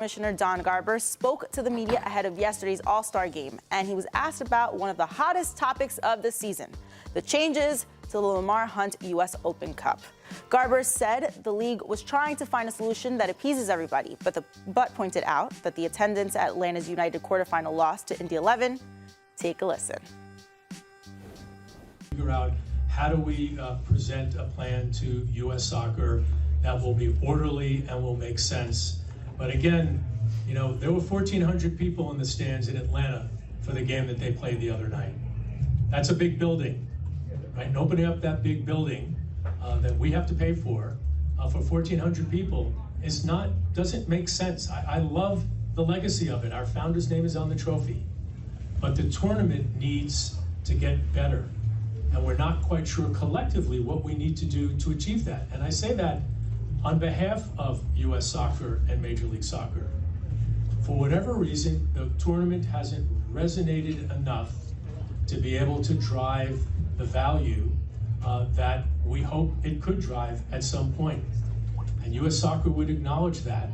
Commissioner Don Garber spoke to the media ahead of yesterday's All-Star game, and he was asked about one of the hottest topics of the season, the changes to the Lamar Hunt U.S. Open Cup. Garber said the league was trying to find a solution that appeases everybody, but pointed out that the attendance at Atlanta's United quarterfinal loss to Indy 11. Take a listen. Figure out how do we present a plan to U.S. Soccer that will be orderly and will make sense. But again, you know, there were 1,400 people in the stands in Atlanta for the game that they played the other night. That's a big building, right? And opening up that big building that we have to pay for 1,400 people doesn't make sense. I love the legacy of it. Our founder's name is on the trophy. But the tournament needs to get better. And we're not quite sure collectively what we need to do to achieve that. And I say that on behalf of U.S. Soccer and Major League Soccer. For whatever reason, the tournament hasn't resonated enough to be able to drive the value that we hope it could drive at some point. And U.S. Soccer would acknowledge that.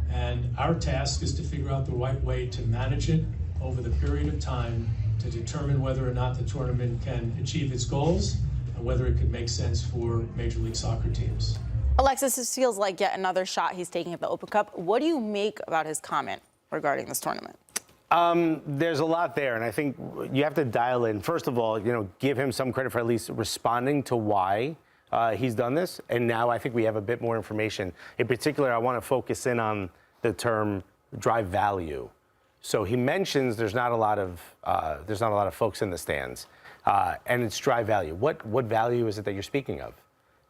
And our task is to figure out the right way to manage it over the period of time to determine whether or not the tournament can achieve its goals and whether it could make sense for Major League Soccer teams. Alexis, this feels like yet another shot he's taking at the Open Cup. What do you make about his comment regarding this tournament? There's a lot there, and I think you have to dial in. First of all, you know, give him some credit for at least responding to why he's done this. And now I think we have a bit more information. In particular, I want to focus in on the term drive value. So he mentions there's not a lot of folks in the stands, and it's drive value. What value is it that you're speaking of?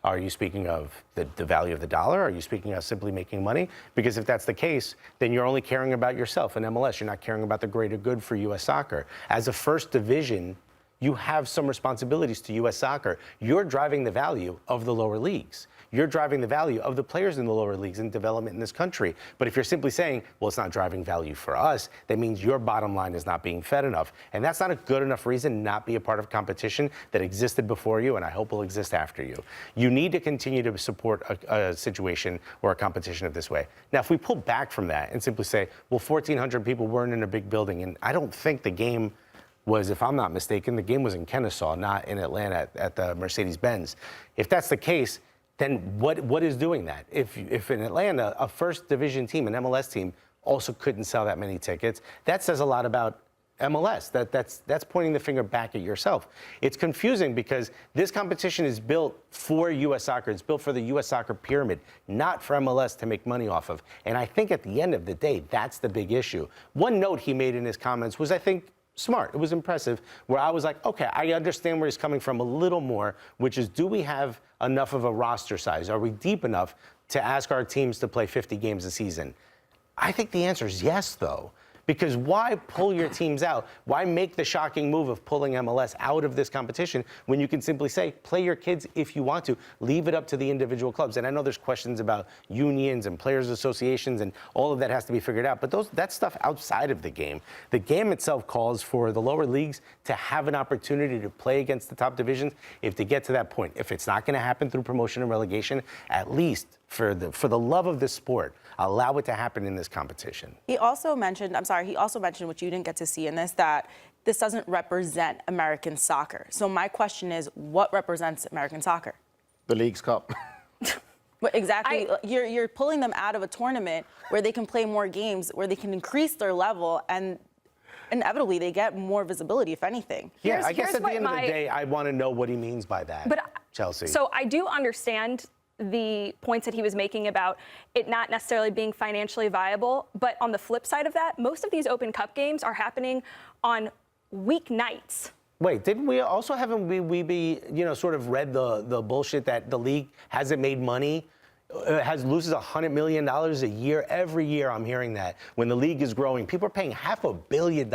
Are you speaking of the value of the dollar? Are you speaking of simply making money? Because if that's the case, then you're only caring about yourself in MLS. You're not caring about the greater good for U.S. Soccer. As a first division, you have some responsibilities to U.S. Soccer. You're driving the value of the lower leagues. You're driving the value of the players in the lower leagues and development in this country. But if you're simply saying, well, it's not driving value for us, that means your bottom line is not being fed enough. And that's not a good enough reason not be a part of competition that existed before you and I hope will exist after you. You need to continue to support a situation or a competition of this way. Now, if we pull back from that and simply say, well, 1,400 people weren't in a big building, and I don't think the game was, if I'm not mistaken, the game was in Kennesaw, not in Atlanta at the Mercedes-Benz. If that's the case, then what is doing that? If in Atlanta, a first division team, an MLS team, also couldn't sell that many tickets, that says a lot about MLS. That's pointing the finger back at yourself. It's confusing because this competition is built for U.S. Soccer. It's built for the U.S. Soccer pyramid, not for MLS to make money off of. And I think at the end of the day, that's the big issue. One note he made in his comments was, I think, smart. It was impressive, where I was like, okay, I understand where he's coming from a little more, which is, do we have enough of a roster size? Are we deep enough to ask our teams to play 50 games a season? I think the answer is yes, though. Because why pull your teams out? Why make the shocking move of pulling MLS out of this competition when you can simply say, play your kids if you want to. Leave it up to the individual clubs. And I know there's questions about unions and players' associations, and all of that has to be figured out. But that's stuff outside of the game. The game itself calls for the lower leagues to have an opportunity to play against the top divisions if they get to that point. If it's not going to happen through promotion and relegation, at least for the love of this sport, allow it to happen in this competition. He also mentioned, which you didn't get to see in this, that this doesn't represent American soccer. So my question is, what represents American soccer? The League's Cup. But exactly. You're pulling them out of a tournament where they can play more games, where they can increase their level, and inevitably they get more visibility, if anything. Yeah, I guess at the end of the day, I want to know what he means by that, Chelsea. So I do understand the points that he was making about it not necessarily being financially viable. But on the flip side of that, most of these Open Cup games are happening on weeknights. Wait, didn't we also haven't we sort of read the bullshit that the league hasn't made money? Loses $100 million a year. Every year I'm hearing that when the league is growing. People are paying $500 million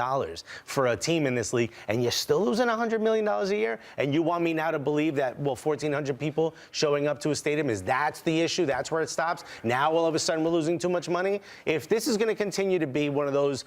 for a team in this league, and you're still losing $100 million a year? And you want me now to believe that, well, 1,400 people showing up to a stadium that's the issue? That's where it stops? Now all of a sudden we're losing too much money? If this is going to continue to be one of those,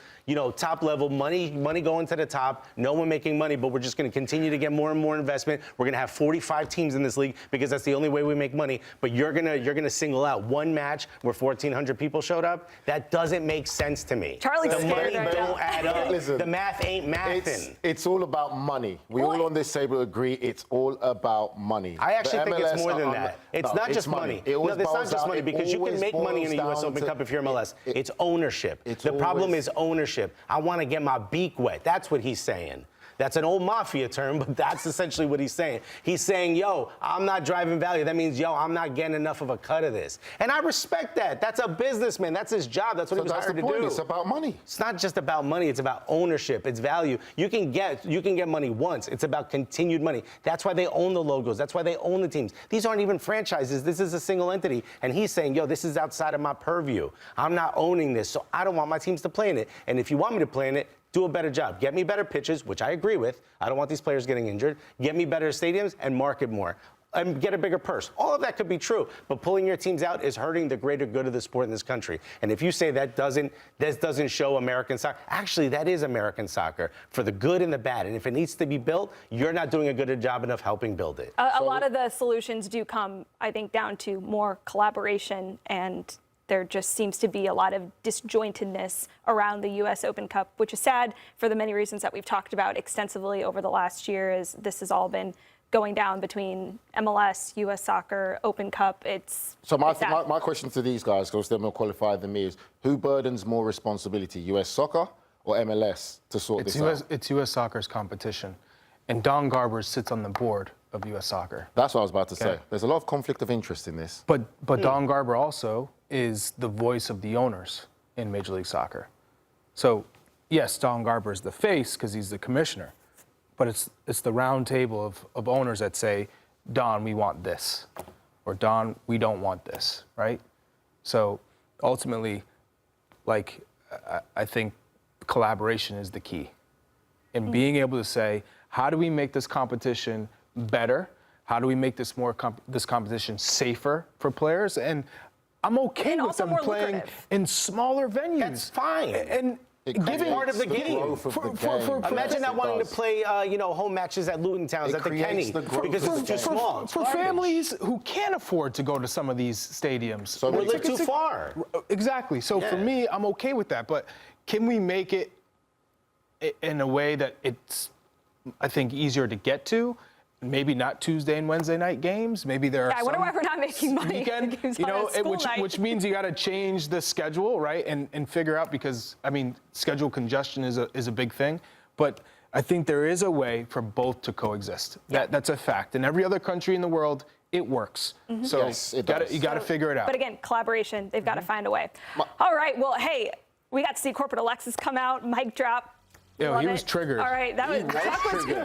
top level money going to the top, no one making money, but we're just going to continue to get more and more investment. We're going to have 45 teams in this league because that's the only way we make money. But you're going to single out one match where 1,400 people showed up. That doesn't make sense to me. Charlie's the scared money right now. don't add up. Listen, the math ain't mathing. It's all about money. We all on this table agree it's all about money. I actually think it's MLS more than that. It's not just money. No, it's not just money because you can make money in the U.S. Open Cup if you're MLS. It's ownership. The problem is ownership. I want to get my beak wet. That's what he's saying. That's an old mafia term, but that's essentially what he's saying. He's saying, yo, I'm not driving value. That means, yo, I'm not getting enough of a cut of this. And I respect that. That's a businessman. That's his job. That's what he was hired to do. It's about money. It's not just about money. It's about ownership. It's value. You can get money once. It's about continued money. That's why they own the logos. That's why they own the teams. These aren't even franchises. This is a single entity. And he's saying, yo, this is outside of my purview. I'm not owning this, so I don't want my teams to play in it. And if you want me to play in it, do a better job. Get me better pitches, which I agree with. I don't want these players getting injured. Get me better stadiums and market more. And get a bigger purse. All of that could be true, but pulling your teams out is hurting the greater good of the sport in this country. And if you say this doesn't show American soccer, actually that is American soccer for the good and the bad. And if it needs to be built, you're not doing a good job enough helping build it. A lot of the solutions do come, I think, down to more collaboration, and there just seems to be a lot of disjointedness around the U.S. Open Cup, which is sad for the many reasons that we've talked about extensively over the last year, as this has all been going down between MLS, U.S. Soccer, Open Cup. So my question to these guys, because they're more qualified than me, is who burdens more responsibility, U.S. Soccer or MLS to sort this out? It's U.S. Soccer's competition, and Don Garber sits on the board of U.S. Soccer. That's what I was about to say. There's a lot of conflict of interest in this. But Don Garber also is the voice of the owners in Major League Soccer. So, yes, Don Garber is the face because he's the commissioner, but it's the round table of owners that say, Don, we want this, or Don, we don't want this, right? So ultimately, like, I think collaboration is the key. And being able to say, how do we make this competition better? How do we make this this competition safer for players? And I'm okay with them playing in smaller venues. That's fine. And giving part of the game. Imagine not wanting to play, home matches at Luton Towns, at the Kenny, because it's too small. For families who can't afford to go to some of these stadiums. So we live too far. Exactly. So for me, I'm okay with that. But can we make it in a way that it's, I think, easier to get to? Maybe not Tuesday and Wednesday night games. Maybe there are I wonder why we're not making money. Weekend, which means you got to change the schedule, right? And figure out, because I mean, schedule congestion is a big thing. But I think there is a way for both to coexist. That's a fact. In every other country in the world, it works. So yes, it does. You got to figure it out. But again, collaboration. They've got to find a way. All right. Well, hey, we got to see Corporate Alexis come out, mic drop. Yo, he was triggered. All right,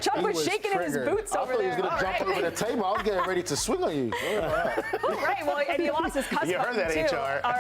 Chuck was shaking in his boots over there. I thought he was going to jump over the table. I was getting ready to swing on you. All right, well, and he lost his cuss You heard button, that, too. HR. All right.